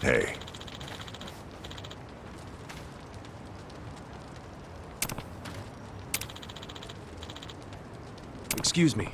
Hey. Excuse me.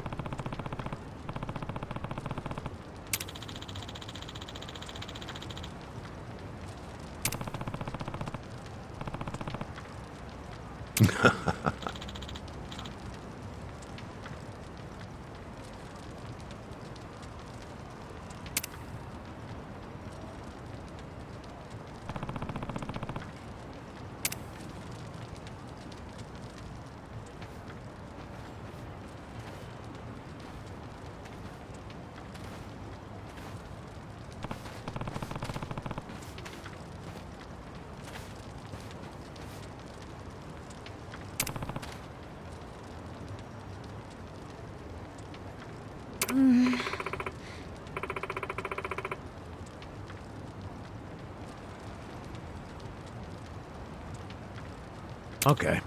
Okay.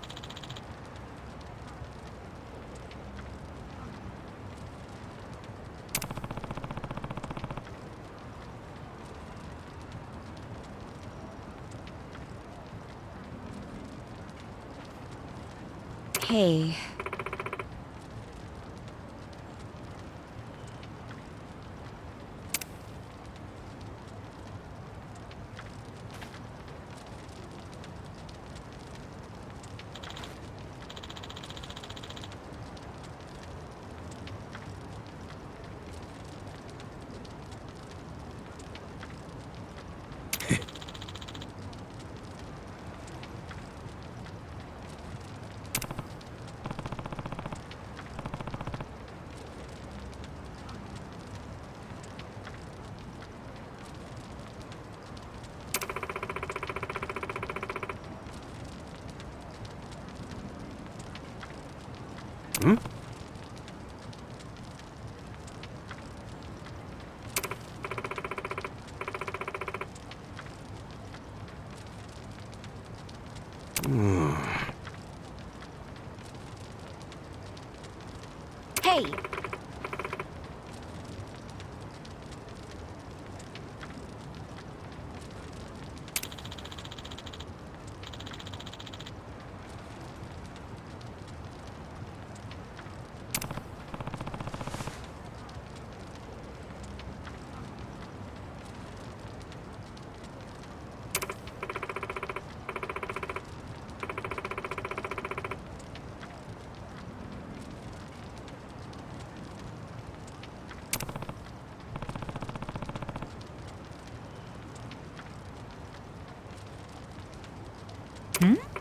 Hey. Hmm? Hey! Hmm?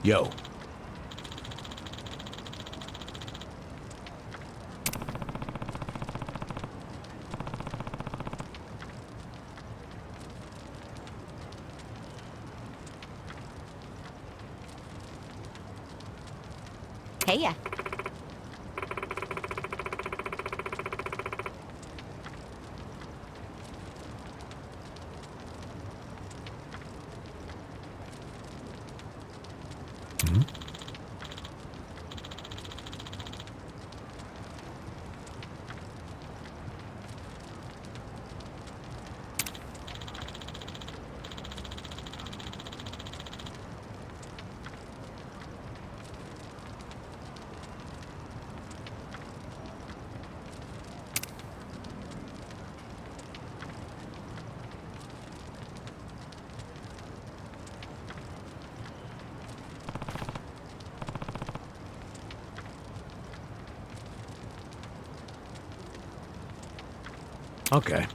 Yo. Hey ya. Okay.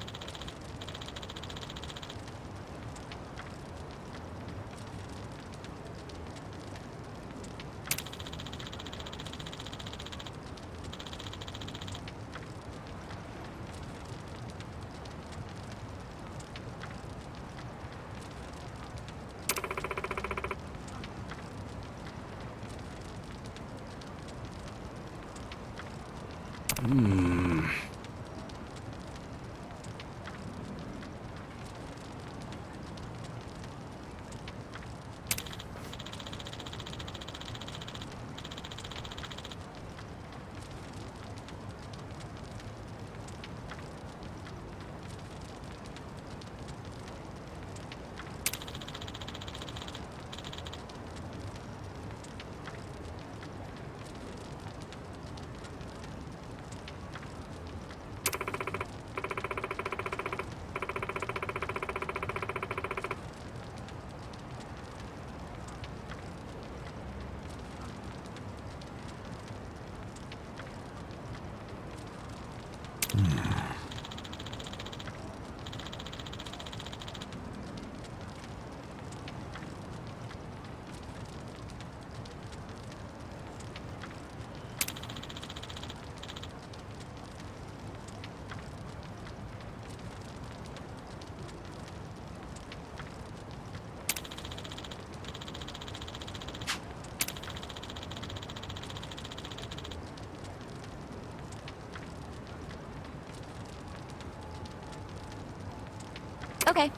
Okay.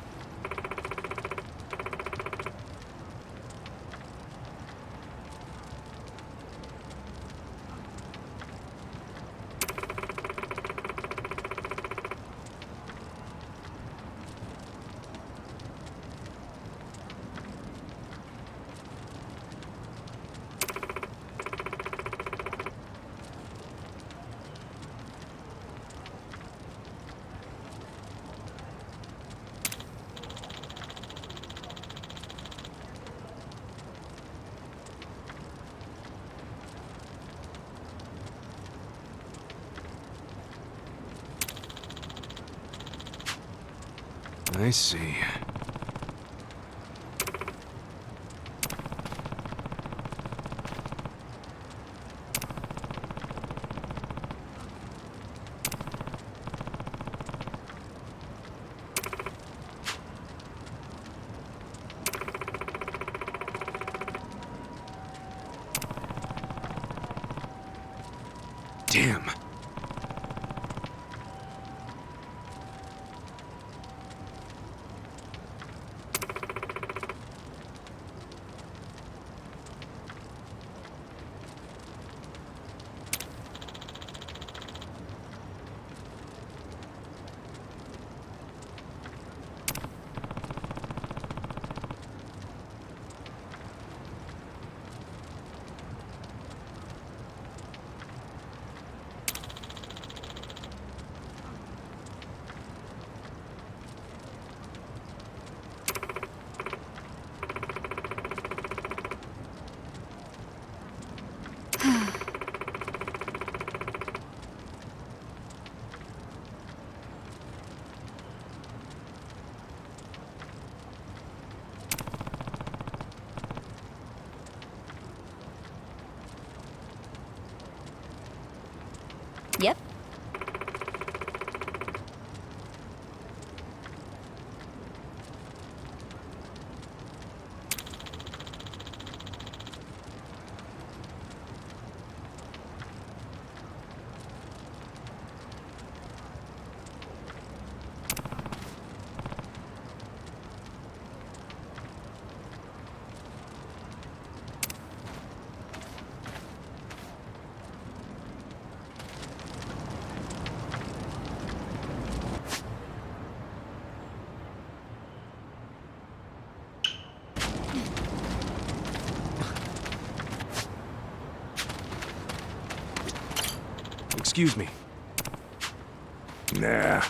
I see. Damn. Yep. Excuse me. Nah.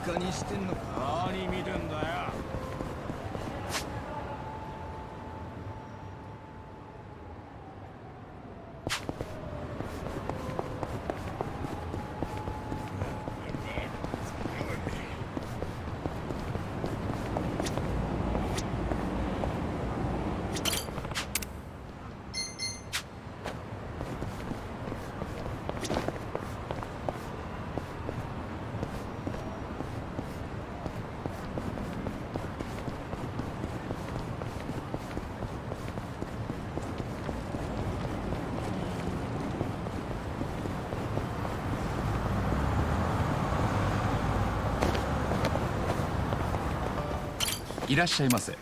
カにしてんのか。何見てんだよ。いらっしゃいませ。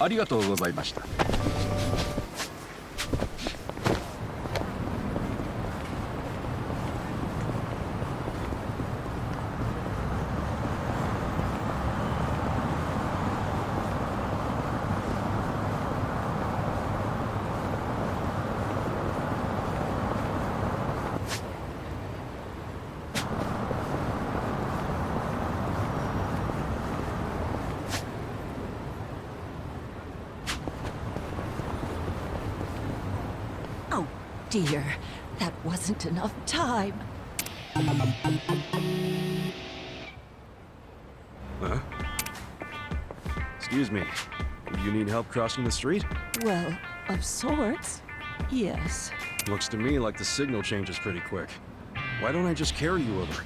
ありがとうございました。Oh, dear. That wasn't enough time. Huh? Excuse me. You need help crossing the street? Well, of sorts. Yes. Looks to me like the signal changes pretty quick. Why don't I just carry you over?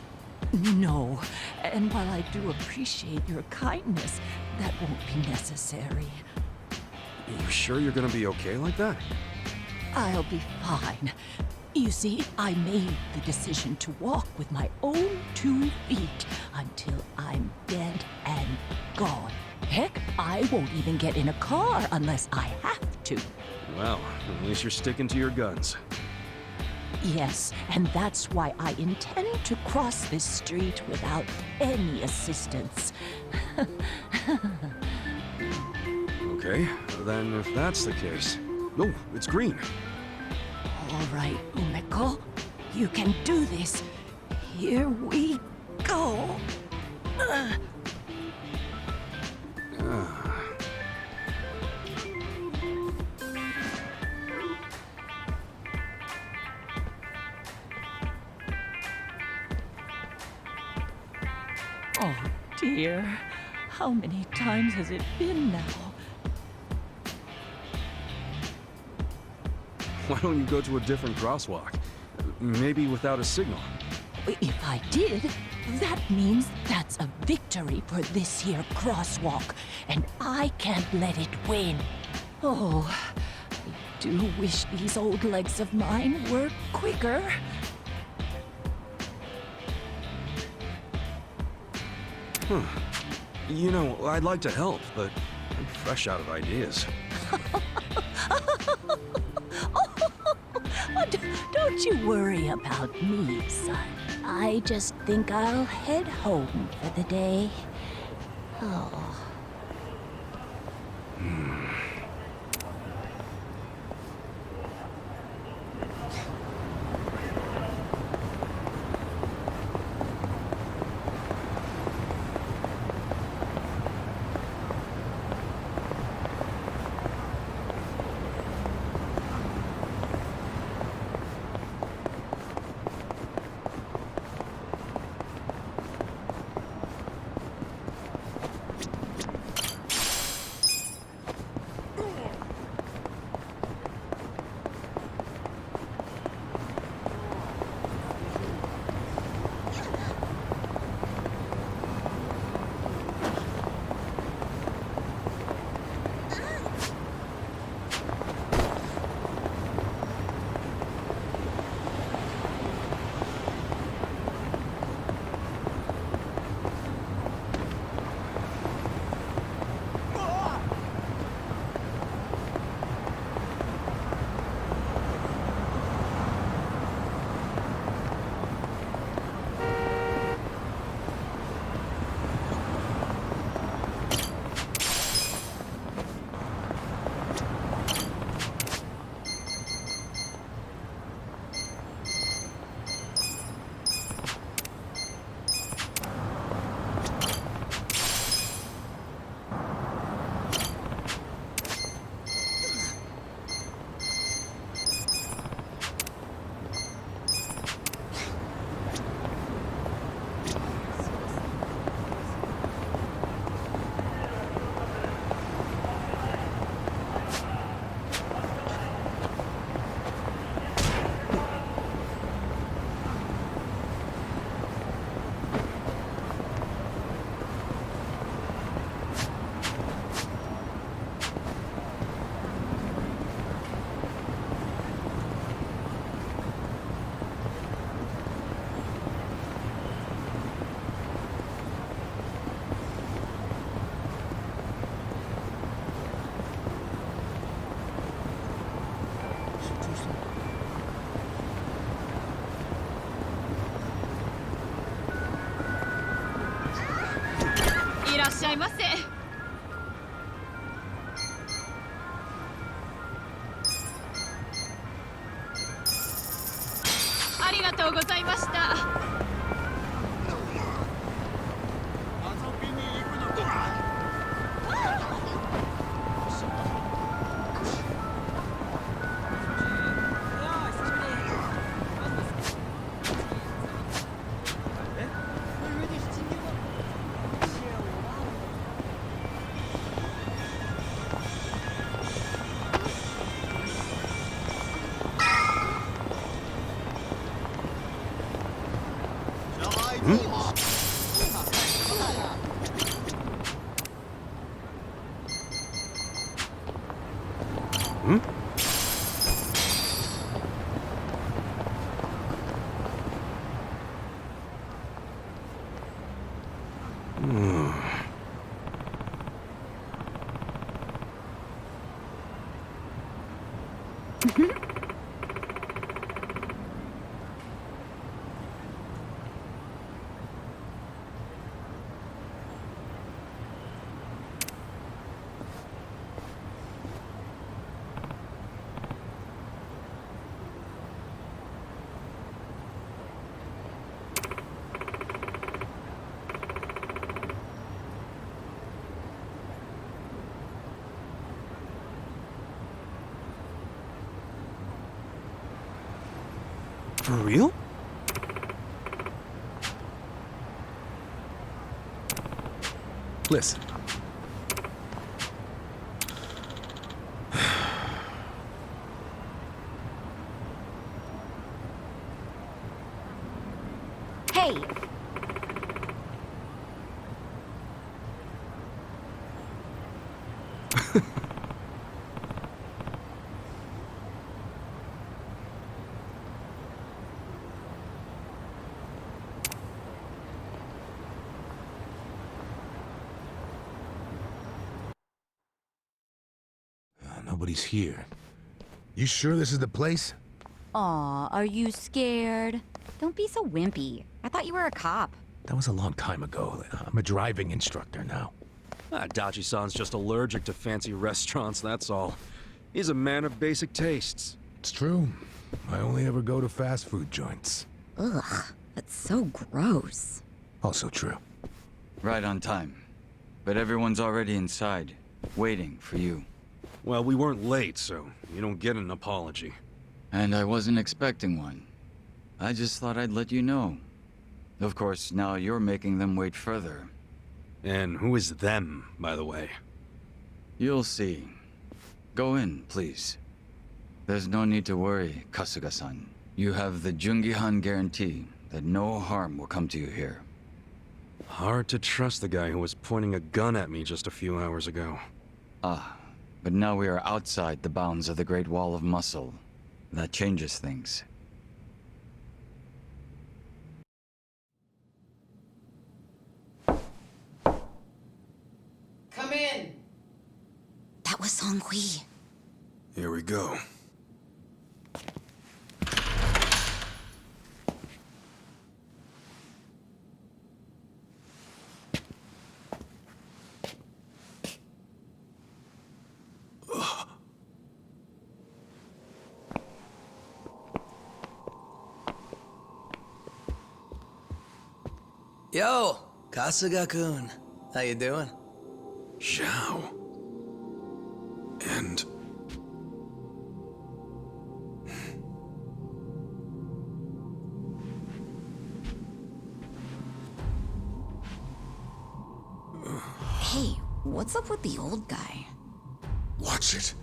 No. And while I do appreciate your kindness, that won't be necessary. You sure you're gonna be okay like that? I'll be fine. You see, I made the decision to walk with my own 2 feet until I'm dead and gone. Heck, I won't even get in a car unless I have to. Well, at least you're sticking to your guns. Yes, and that's why I intend to cross this street without any assistance. Okay, then if that's the case... No, it's green. All right, Umeko, you can do this. Here we go. Oh dear, how many times has it been now? Why don't you go to a different crosswalk? Maybe without a signal. If I did, that means that's a victory for this here crosswalk, and I can't let it win. Oh, I do wish these old legs of mine were quicker. You know, I'd like to help, but I'm fresh out of ideas. Don't you worry about me, son. I just think I'll head home for the day. Oh. いませ。ありがとうございました。遊びに行くのか。For real? Listen. Hey! Nobody's here. You sure this is the place? Aw, are you scared? Don't be so wimpy. I thought you were a cop. That was a long time ago. I'm a driving instructor now. Dachi-san's just allergic to fancy restaurants, that's all. He's a man of basic tastes. It's true. I only ever go to fast food joints. Ugh, that's so gross. Also true. Right on time. But everyone's already inside, waiting for you. Well, we weren't late, so you don't get an apology. And I wasn't expecting one. I just thought I'd let you know. Of course, now you're making them wait further. And who is them, by the way? You'll see. Go in, please. There's no need to worry, Kasuga-san. You have the Jungihan guarantee that no harm will come to you here. Hard to trust the guy who was pointing a gun at me just a few hours ago. Ah, but now we are outside the bounds of the Great Wall of Muscle. That changes things. Come in. That was Song-Hui. Here we go. Yo, Kasuga-kun. How you doing? Zhao. And... Hey, what's up with the old guy? Watch it.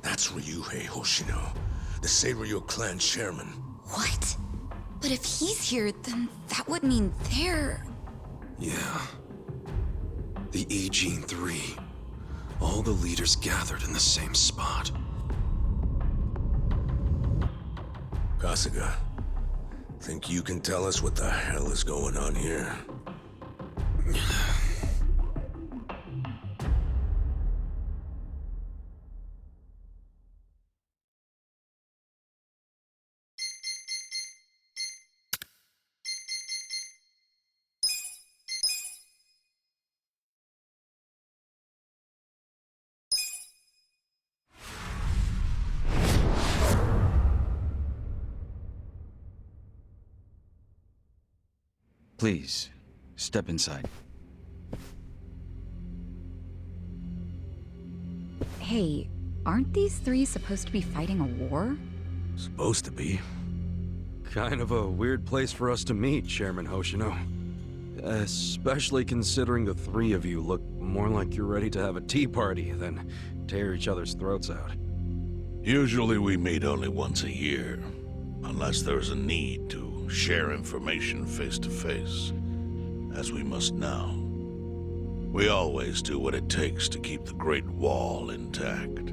That's Ryuhei Hoshino, the Seiryu clan chairman. What? But if he's here, then that would mean they're... yeah. The Agene 3. All the leaders gathered in the same spot. Kasuga, think you can tell us what the hell is going on here? Please, step inside. Hey, aren't these three supposed to be fighting a war? Supposed to be. Kind of a weird place for us to meet, Chairman Hoshino. Especially considering the three of you look more like you're ready to have a tea party than tear each other's throats out. Usually we meet only once a year, unless there's a need to share information face to face, as we must now. We always do what it takes to keep the Great Wall intact.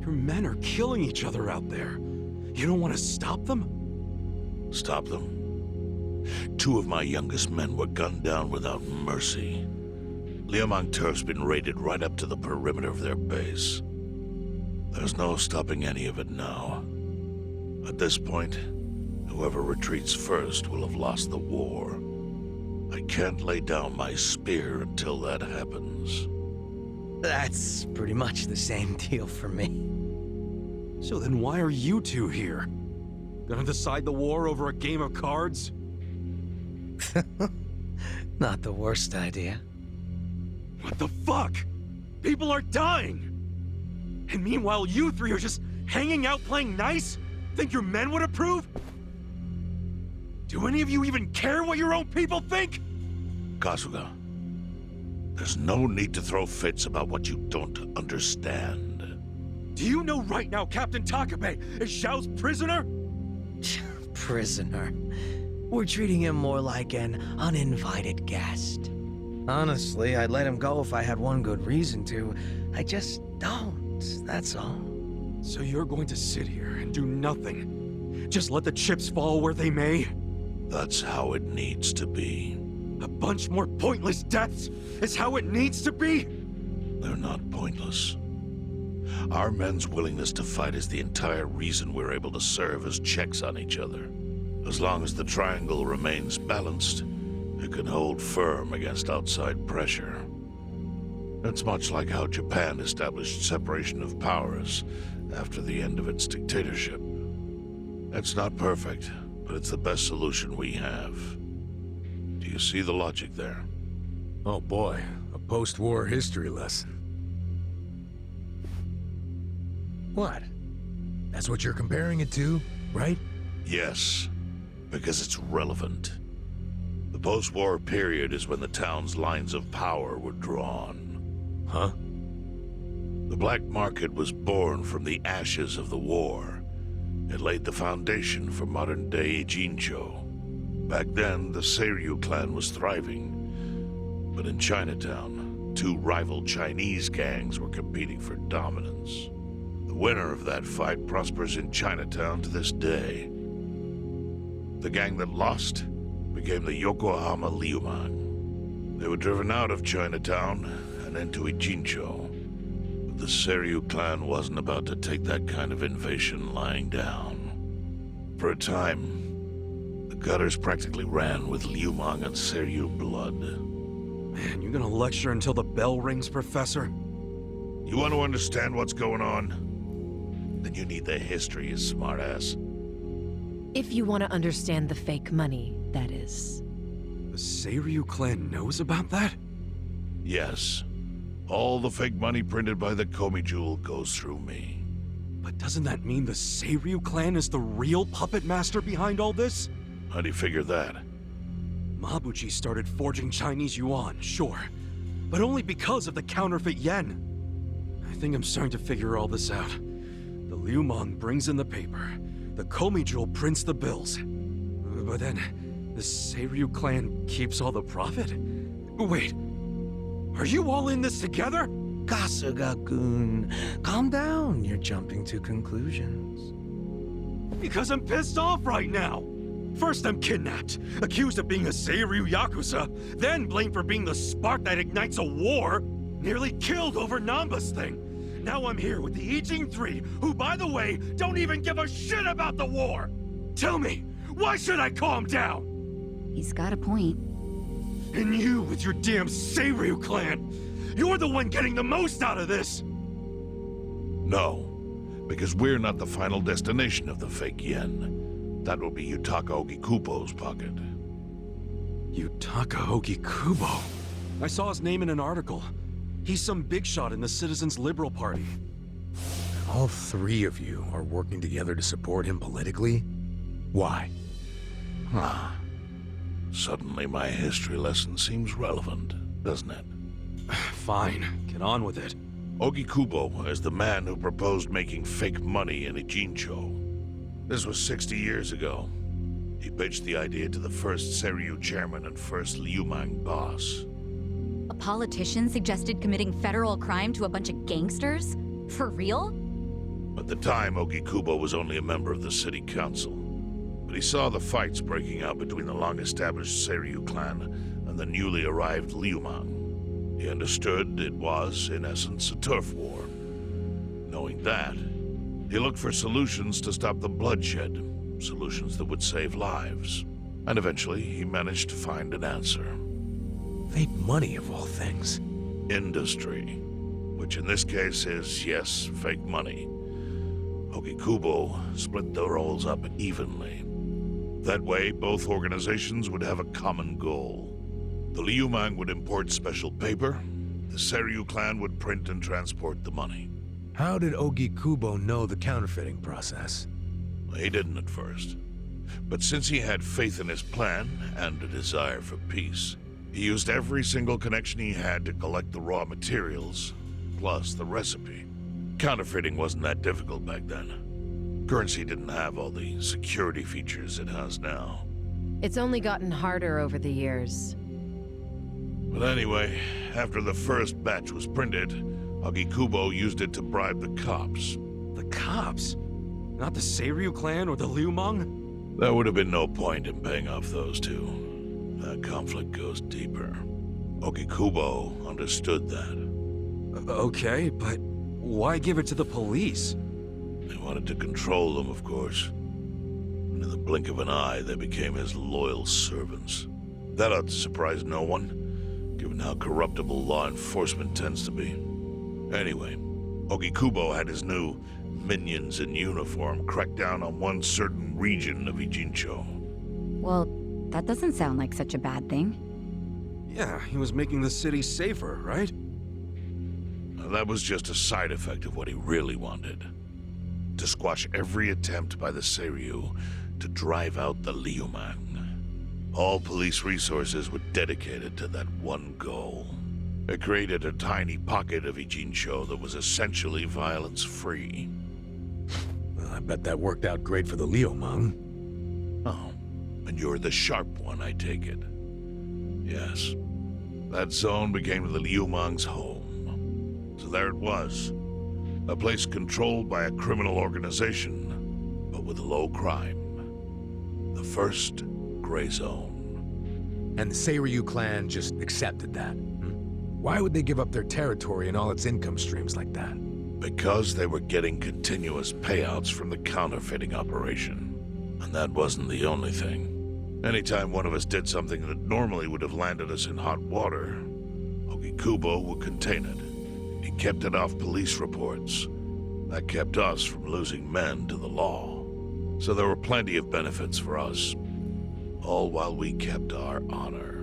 Your men are killing each other out there. You don't want to stop them? Stop them? 2 of my youngest men were gunned down without mercy. Liumang Turf's been raided right up to the perimeter of their base. There's no stopping any of it now. At this point, whoever retreats first will have lost the war. I can't lay down my spear until that happens. That's pretty much the same deal for me. So then why are you two here? Gonna decide the war over a game of cards? Not the worst idea. What the fuck? People are dying! And meanwhile you three are just hanging out playing nice? Think your men would approve? Do any of you even care what your own people think? Kasuga, there's no need to throw fits about what you don't understand. Do you know right now Captain Takabe is Zhao's prisoner? Prisoner. We're treating him more like an uninvited guest. Honestly, I'd let him go if I had one good reason to. I just don't, that's all. So you're going to sit here and do nothing? Just let the chips fall where they may? That's how it needs to be. A bunch more pointless deaths is how it needs to be? They're not pointless. Our men's willingness to fight is the entire reason we're able to serve as checks on each other. As long as the triangle remains balanced, it can hold firm against outside pressure. It's much like how Japan established separation of powers after the end of its dictatorship. It's not perfect, but it's the best solution we have. Do you see the logic there? Oh boy, a post-war history lesson. What? That's what you're comparing it to, right? Yes, because it's relevant. The post-war period is when the town's lines of power were drawn. Huh? The black market was born from the ashes of the war. It laid the foundation for modern-day Jincho. Back then, the Seiryu clan was thriving. But in Chinatown, 2 rival Chinese gangs were competing for dominance. The winner of that fight prospers in Chinatown to this day. The gang that lost became the Yokohama Liumang. They were driven out of Chinatown and into Ijincho. But the Seiryu clan wasn't about to take that kind of invasion lying down. For a time, the gutters practically ran with Liumang and Seiryu blood. Man, you gonna lecture until the bell rings, Professor? You want to understand what's going on? Then you need the history, you smartass. If you want to understand the fake money, that is. The Seiryu clan knows about that? Yes. All the fake money printed by the Komi Jewel goes through me. But doesn't that mean the Seiryu clan is the real puppet master behind all this? How do you figure that? Mabuchi started forging Chinese yuan, sure. But only because of the counterfeit yen. I think I'm starting to figure all this out. The Liumang brings in the paper. The Komi Jewel prints the bills. But then, the Seiryu clan keeps all the profit? Wait, are you all in this together? Kasuga-kun, calm down. You're jumping to conclusions. Because I'm pissed off right now. First I'm kidnapped, accused of being a Seiryu Yakuza, then blamed for being the spark that ignites a war, nearly killed over Namba's thing. Now I'm here with the Ijing 3, who, by the way, don't even give a shit about the war! Tell me, why should I calm down? He's got a point. And you with your damn Seiryu clan! You're the one getting the most out of this! No, because we're not the final destination of the fake yen. That will be Yutaka Ogikupo's pocket. Yutaka Ogikubo. I saw his name in an article. He's some big shot in the Citizens Liberal Party. All three of you are working together to support him politically? Why? Huh. Suddenly my history lesson seems relevant, doesn't it? Fine, get on with it. Ogikubo is the man who proposed making fake money in Ijincho. This was 60 years ago. He pitched the idea to the first Seiryu chairman and first Liumang boss. A politician suggested committing federal crime to a bunch of gangsters? For real? At the time, Ogikubo was only a member of the city council. But he saw the fights breaking out between the long-established Seiryu clan and the newly arrived Liumang. He understood it was, in essence, a turf war. Knowing that, he looked for solutions to stop the bloodshed, solutions that would save lives. And eventually, he managed to find an answer. Fake money, of all things. Industry. Which in this case is, yes, fake money. Ogikubo split the roles up evenly. That way, both organizations would have a common goal. The Liumang would import special paper, the Seiryu clan would print and transport the money. How did Ogikubo know the counterfeiting process? He didn't at first. But since he had faith in his plan and a desire for peace, he used every single connection he had to collect the raw materials, plus the recipe. Counterfeiting wasn't that difficult back then. Currency didn't have all the security features it has now. It's only gotten harder over the years. But anyway, after the first batch was printed, Ogikubo used it to bribe the cops. The cops? Not the Seiryu clan or the Liumang? There would have been no point in paying off those two. That conflict goes deeper. Ogikubo understood that. Okay, but why give it to the police? They wanted to control them, of course. And in the blink of an eye, they became his loyal servants. That ought to surprise no one, given how corruptible law enforcement tends to be. Anyway, Ogikubo had his new minions in uniform crack down on one certain region of Ijincho. Well, that doesn't sound like such a bad thing. Yeah, he was making the city safer, right? Now, that was just a side effect of what he really wanted. To squash every attempt by the Seiryu to drive out the Liumang. All police resources were dedicated to that one goal. It created a tiny pocket of Ijincho that was essentially violence-free. Well, I bet that worked out great for the Liumang. Oh, and you're the sharp one, I take it. Yes. That zone became the Liumang's home. So there it was. A place controlled by a criminal organization, but with low crime. The first gray zone. And the Seiryu clan just accepted that. Why would they give up their territory and all its income streams like that? Because they were getting continuous payouts from the counterfeiting operation. And that wasn't the only thing. Anytime one of us did something that normally would have landed us in hot water, Ogikubo would contain it. He kept it off police reports. That kept us from losing men to the law. So there were plenty of benefits for us. All while we kept our honor.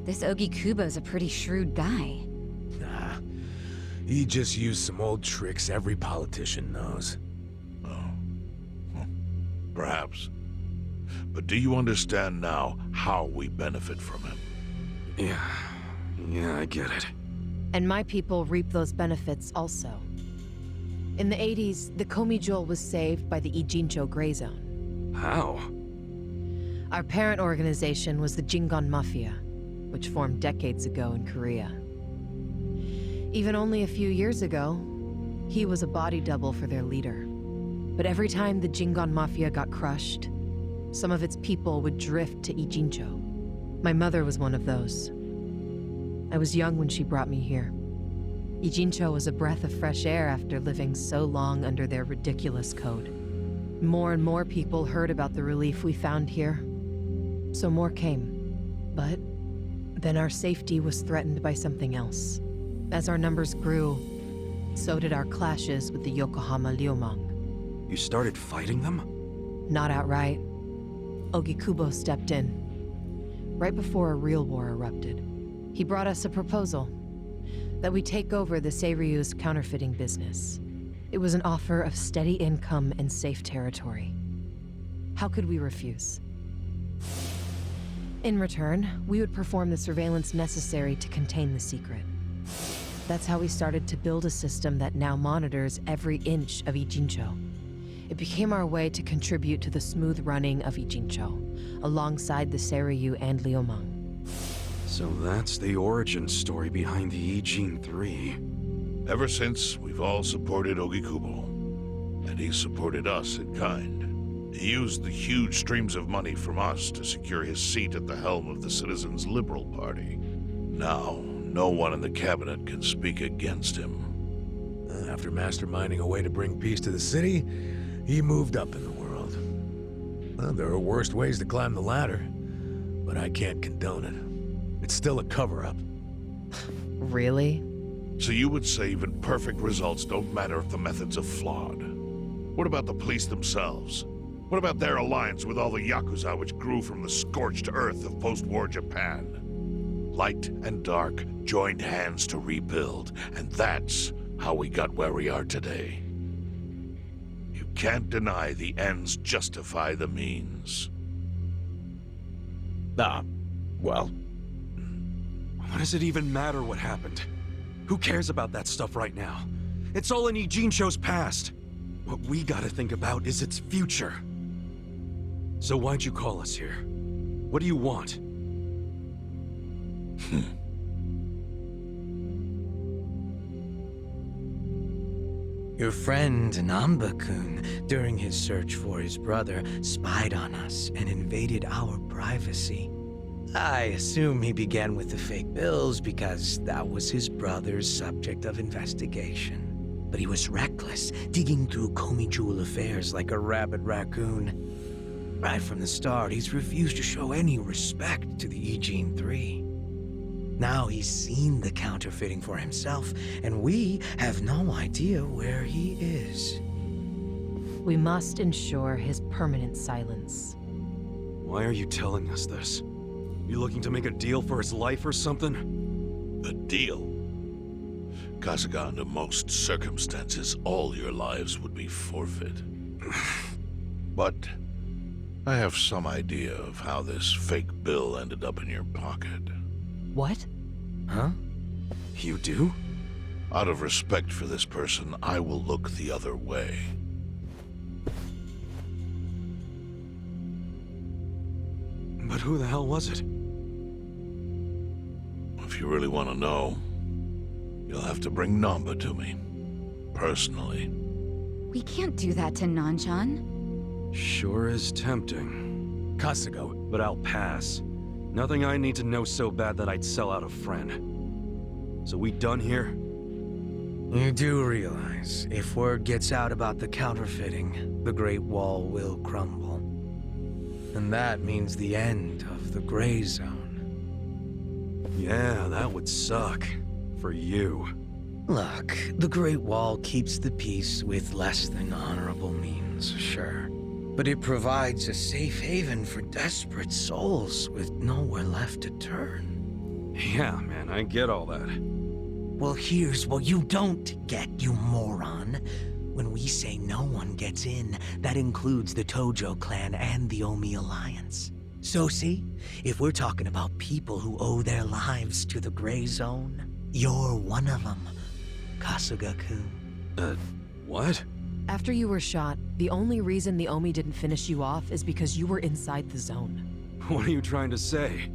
This Ogikubo's a pretty shrewd guy. Nah. He just used some old tricks every politician knows. Oh. Perhaps. But do you understand now how we benefit from him? Yeah, I get it. And my people reap those benefits also. In the 80s, the Komijol was saved by the Ijincho Gray Zone. How? Our parent organization was the Jingon Mafia, which formed decades ago in Korea. Even only a few years ago, he was a body double for their leader. But every time the Jingon Mafia got crushed, some of its people would drift to Ijincho. My mother was one of those. I was young when she brought me here. Ijincho was a breath of fresh air after living so long under their ridiculous code. More and more people heard about the relief we found here, so more came. But then our safety was threatened by something else. As our numbers grew, so did our clashes with the Yokohama Liumang. You started fighting them? Not outright. Ogikubo stepped in. right before a real war erupted. He brought us a proposal that we take over the Seiryu's counterfeiting business. It was an offer of steady income and safe territory. How could we refuse? In return, we would perform the surveillance necessary to contain the secret. That's how we started to build a system that now monitors every inch of Ijincho. It became our way to contribute to the smooth running of Ijincho, alongside the Seiryu and Liumang. So that's the origin story behind the Ijin 3. Ever since, we've all supported Ogikubo, and he supported us in kind. He used the huge streams of money from us to secure his seat at the helm of the Citizens' Liberal Party. Now, no one in the cabinet can speak against him. After masterminding a way to bring peace to the city, he moved up in the world. Well, there are worse ways to climb the ladder, but I can't condone it. It's still a cover-up. Really? So you would say even perfect results don't matter if the methods are flawed? What about the police themselves? What about their alliance with all the Yakuza which grew from the scorched earth of post-war Japan? Light and dark joined hands to rebuild, and that's how we got where we are today. You can't deny the ends justify the means. Well, What does it even matter what happened? Who cares about that stuff right now? It's all in Ijincho's past. What we gotta think about is its future. So why'd you call us here? What do you want? Your friend Namba-kun, during his search for his brother, spied on us and invaded our privacy. I assume he began with the fake bills because that was his brother's subject of investigation. But he was reckless, digging through Komi Jewel affairs like a rabid raccoon. Right from the start, he's refused to show any respect to the Ijin 3. Now he's seen the counterfeiting for himself, and we have no idea where he is. We must ensure his permanent silence. Why are you telling us this? You looking to make a deal for his life or something? A deal? Kasuga, under most circumstances, all your lives would be forfeit. But I have some idea of how this fake bill ended up in your pocket. What? Huh? You do? Out of respect for this person, I will look the other way. But who the hell was it? If you really want to know, you'll have to bring Namba to me. Personally. We can't do that to Nanchan. Sure is tempting. Kasuga, But I'll pass. Nothing I need to know so bad that I'd sell out a friend. So we done here? You do realize, if word gets out about the counterfeiting, the Great Wall will crumble. And that means the end of the Gray Zone. Yeah, that would suck. For you. Look, the Great Wall keeps the peace with less than honorable means, sure. But it provides a safe haven for desperate souls with nowhere left to turn. Yeah, man, I get all that. Well, here's what you don't get, you moron. When we say no one gets in, that includes the Tojo clan and the Omi Alliance. So see, if we're talking about people who owe their lives to the Gray Zone, you're one of them, Kasuga-kun. What? After you were shot, the only reason the Omi didn't finish you off is because you were inside the zone. What are you trying to say?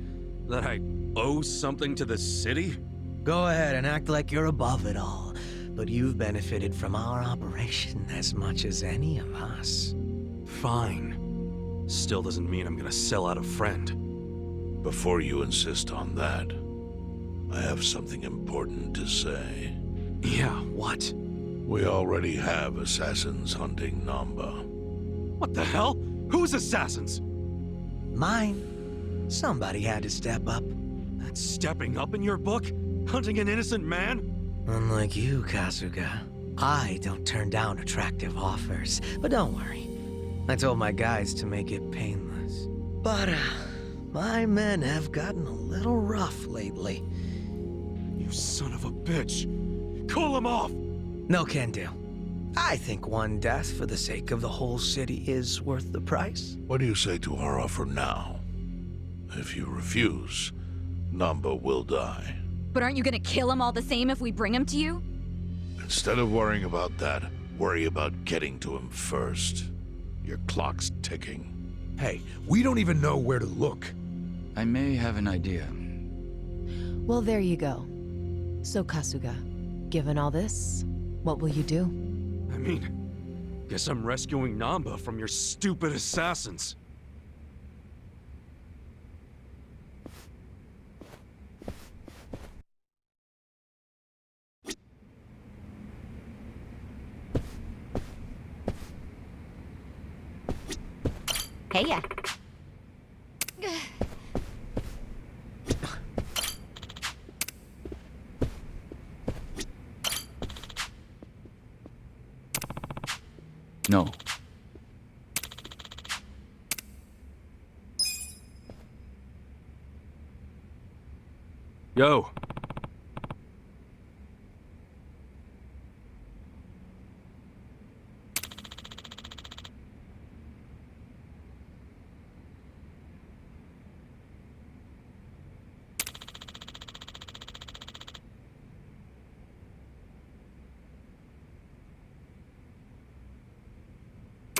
That I owe something to the city? Go ahead and act like you're above it all, but you've benefited from our operation as much as any of us. Fine. Still doesn't mean I'm gonna sell out a friend. Before you insist on that, I have something important to say. Yeah, what? We already have assassins hunting Namba. What the hell? Who's assassins? Mine. Somebody had to step up. That's stepping up in your book? Hunting an innocent man? Unlike you, Kasuga, I don't turn down attractive offers. But don't worry. I told my guys to make it painless. But My men have gotten a little rough lately. You son of a bitch! Call him off! No can do. I think one death for the sake of the whole city is worth the price. What do you say to our offer now? If you refuse, Namba will die. But aren't you gonna kill him all the same if we bring him to you? Instead of worrying about that, worry about getting to him first. Your clock's ticking. Hey, we don't even know where to look. I may have an idea. Well, there you go. So, Kasuga, given all this, what will you do? I mean, guess I'm rescuing Namba from your stupid assassins. Hey ya. No. Yo.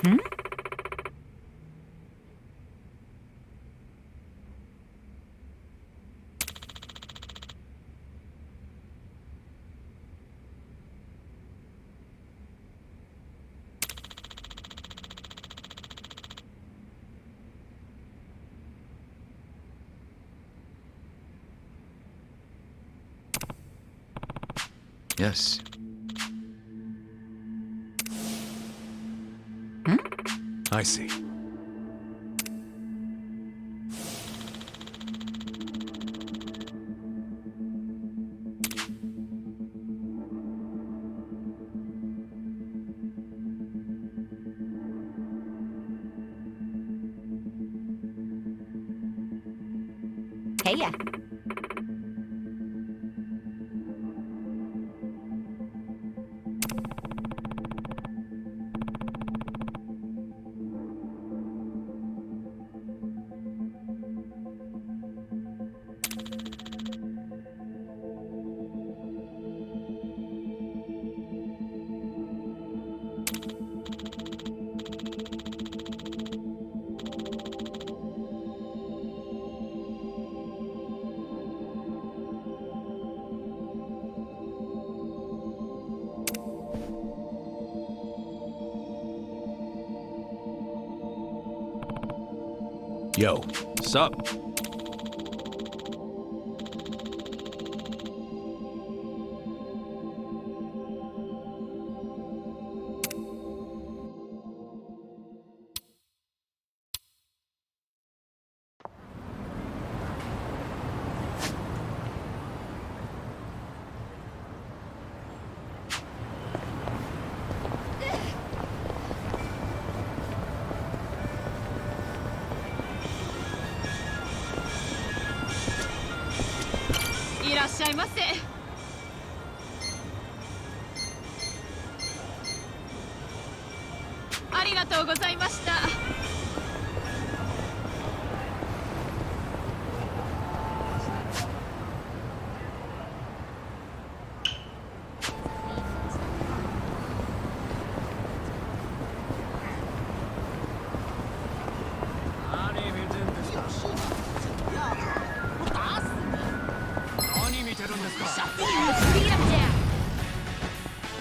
Hmm? Yes. I see. Hey ya. Yo. Sup?いらっしゃいませ。ありがとうございました。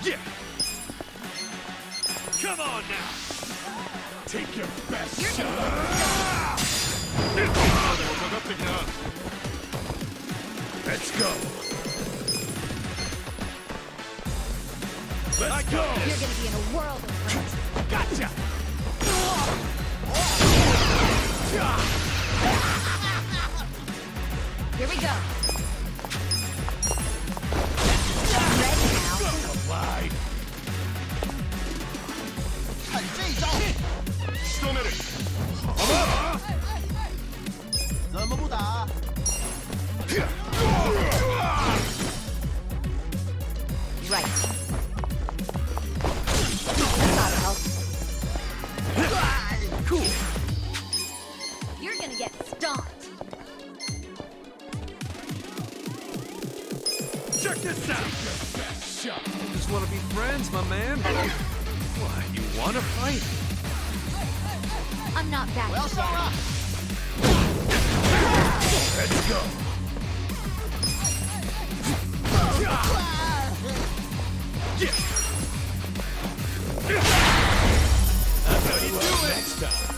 Yeah! Come on now! Take your best shot! Let's go! Let's go! You're gonna be in a world of hurt. Gotcha! Here we go. Alive! 这一招，仕留める！ gonna get stomped. Check this out! Just want to be friends, my man. Why, you want to fight? I'm not back. Well, Sarah. Let's go. That's how you do it next time.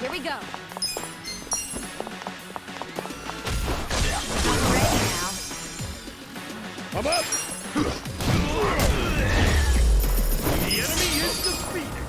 Here we go. I'm up! The enemy is defeated!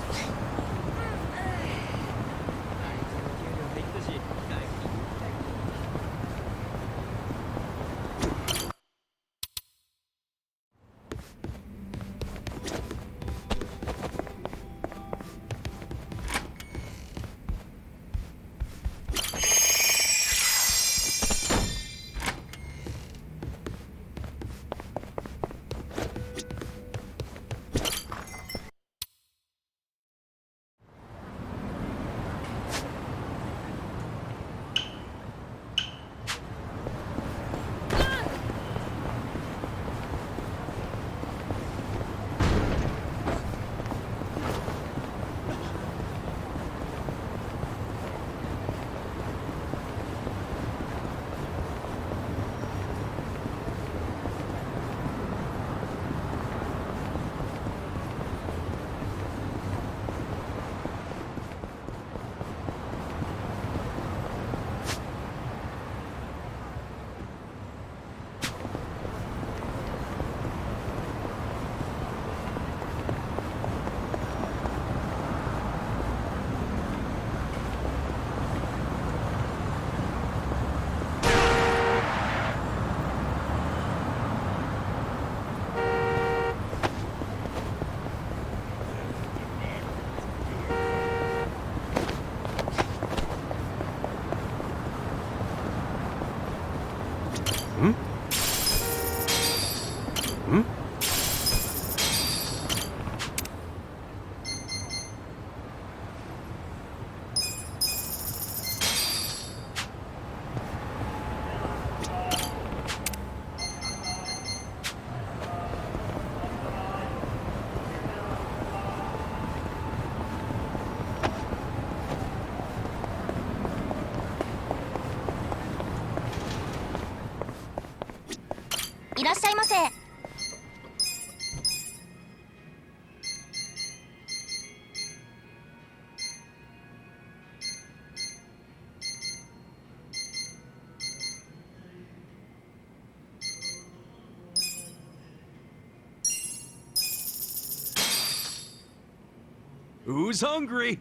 Who's hungry?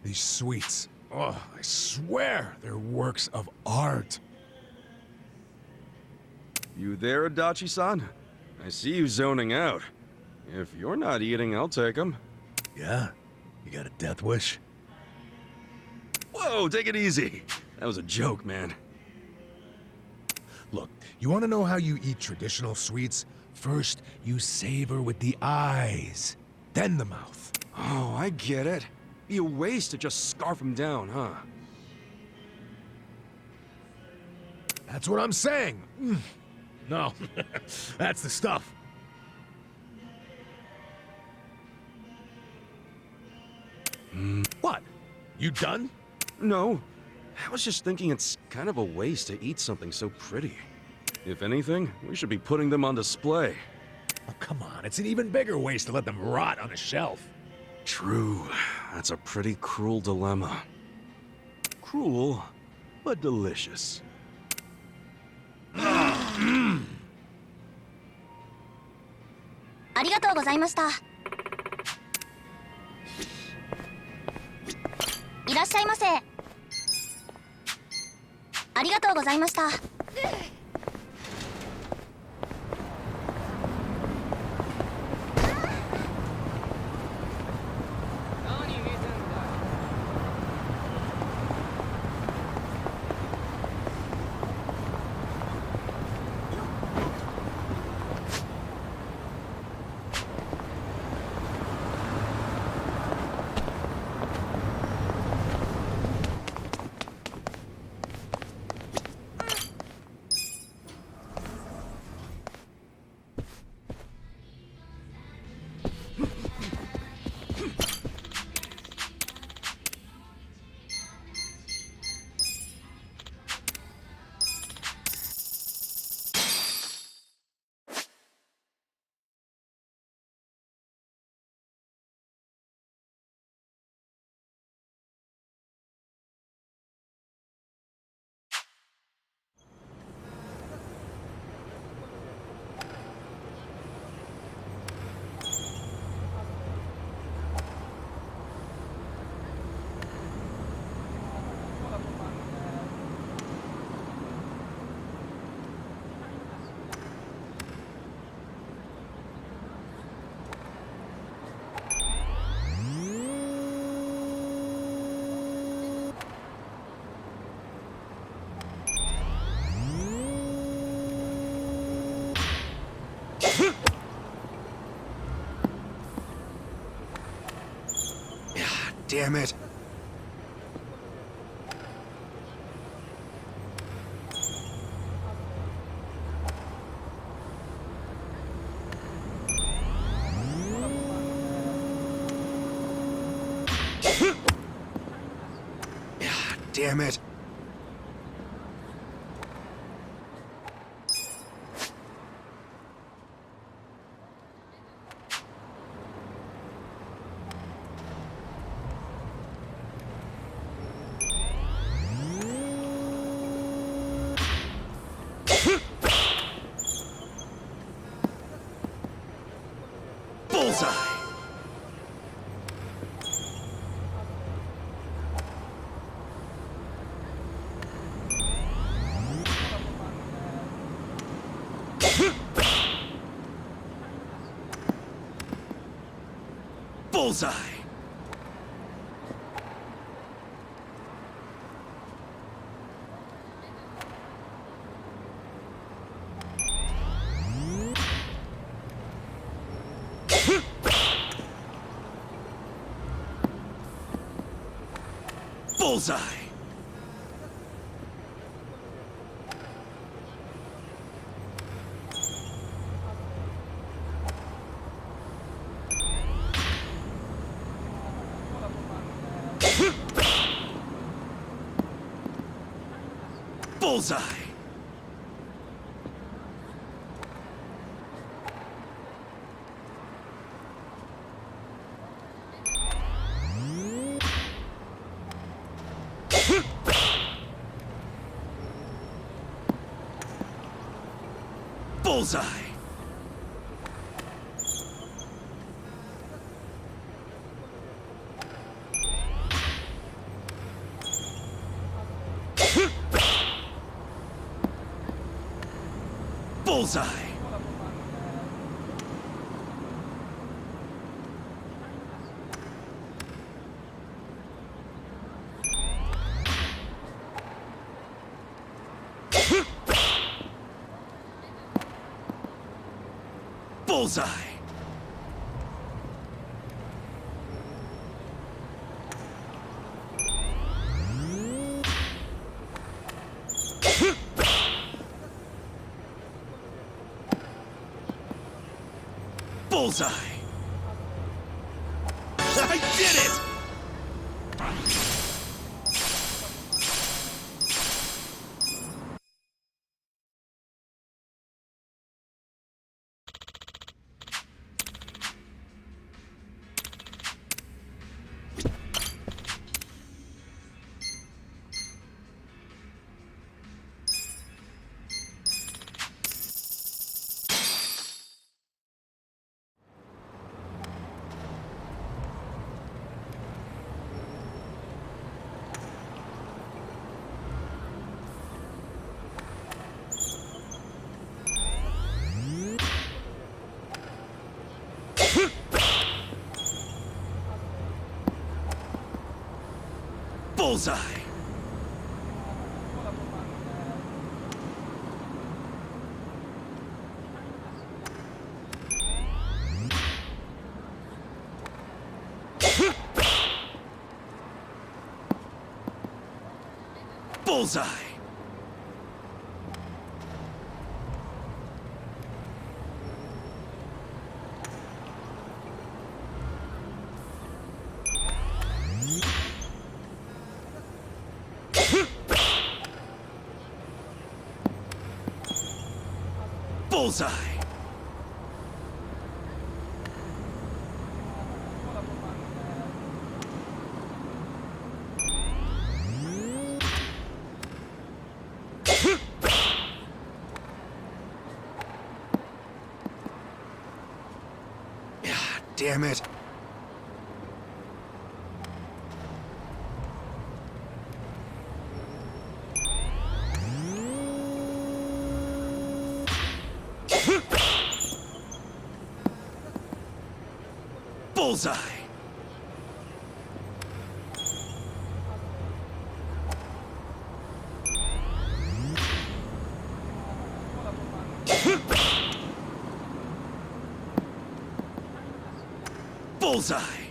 These sweets. Oh, I swear they're works of art. You there, Adachi-san? I see you zoning out. If you're not eating, I'll take them. Yeah? You got a death wish? Whoa, take it easy. That was a joke, man. Look, you want to know how you eat traditional sweets? First, you savor with the eyes, then the mouth. Oh, I get it. Be a waste to just scarf them down, huh? That's what I'm saying. No, that's the stuff. What? You done? No. I was just thinking it's kind of a waste to eat something so pretty. If anything, we should be putting them on display. Oh, come on. It's an even bigger waste to let them rot on a shelf. True. That's a pretty cruel dilemma. Cruel, but delicious. ありがとうございました。いらっしゃいませ。ありがとうございました。Damn it. Damn it. Bullseye! Bullseye! Bullseye! Bullseye! Bullseye! Bullseye! Bullseye! Bullseye! I did it! Bullseye! Bullseye! Bullseye! Damn it. Bullseye! Bullseye!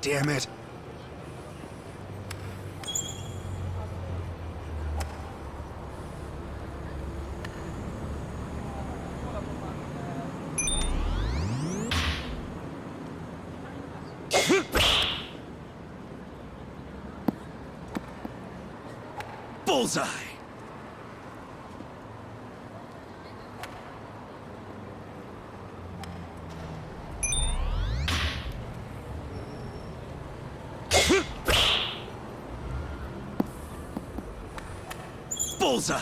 Damn it. Bullseye! Bullseye!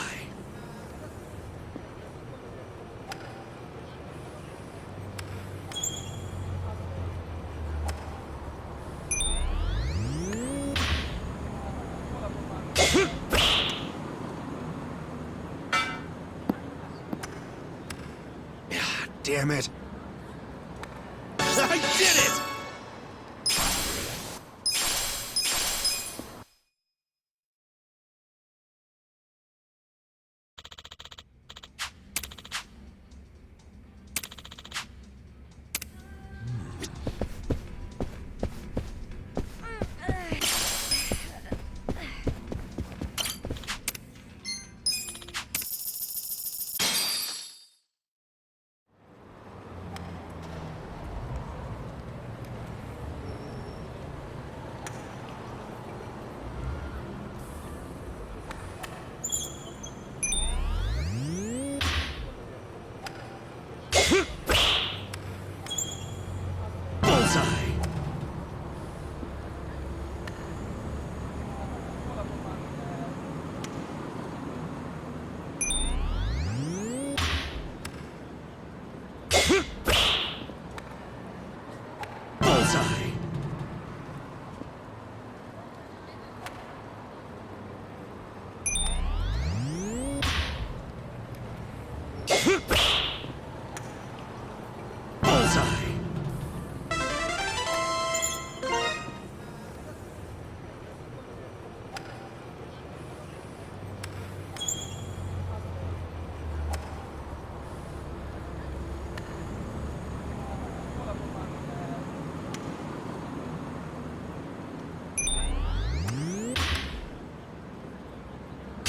Damn it. I did it! Bullseye!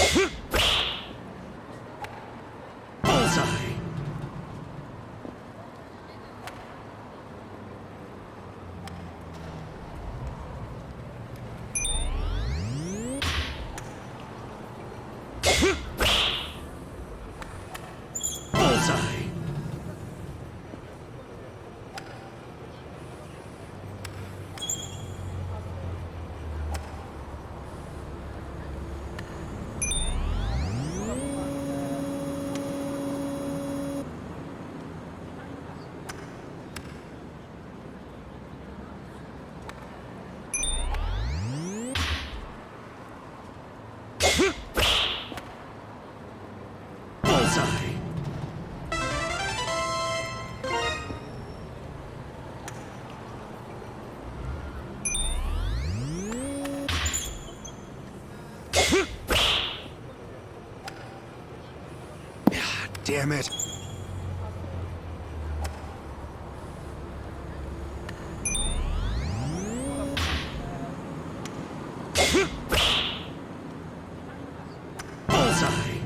Bullseye. Bullseye. Bullseye. Damn it. Bullseye.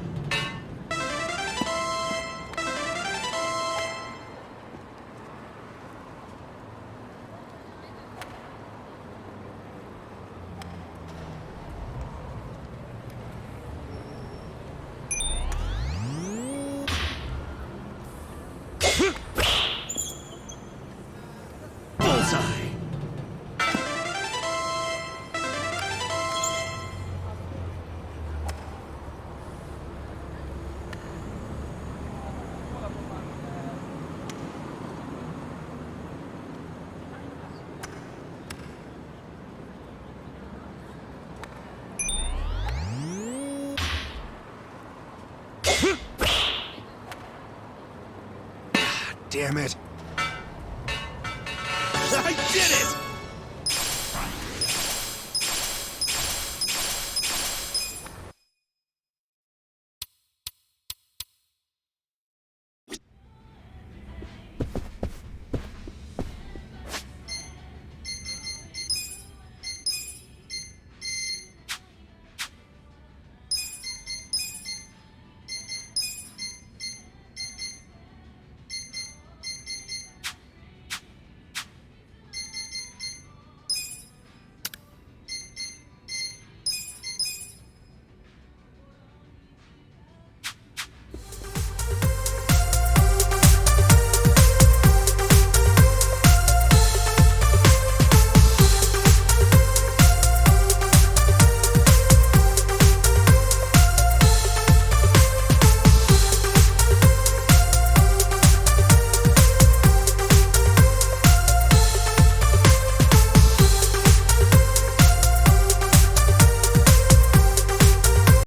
Bullseye. Damn it. I did it!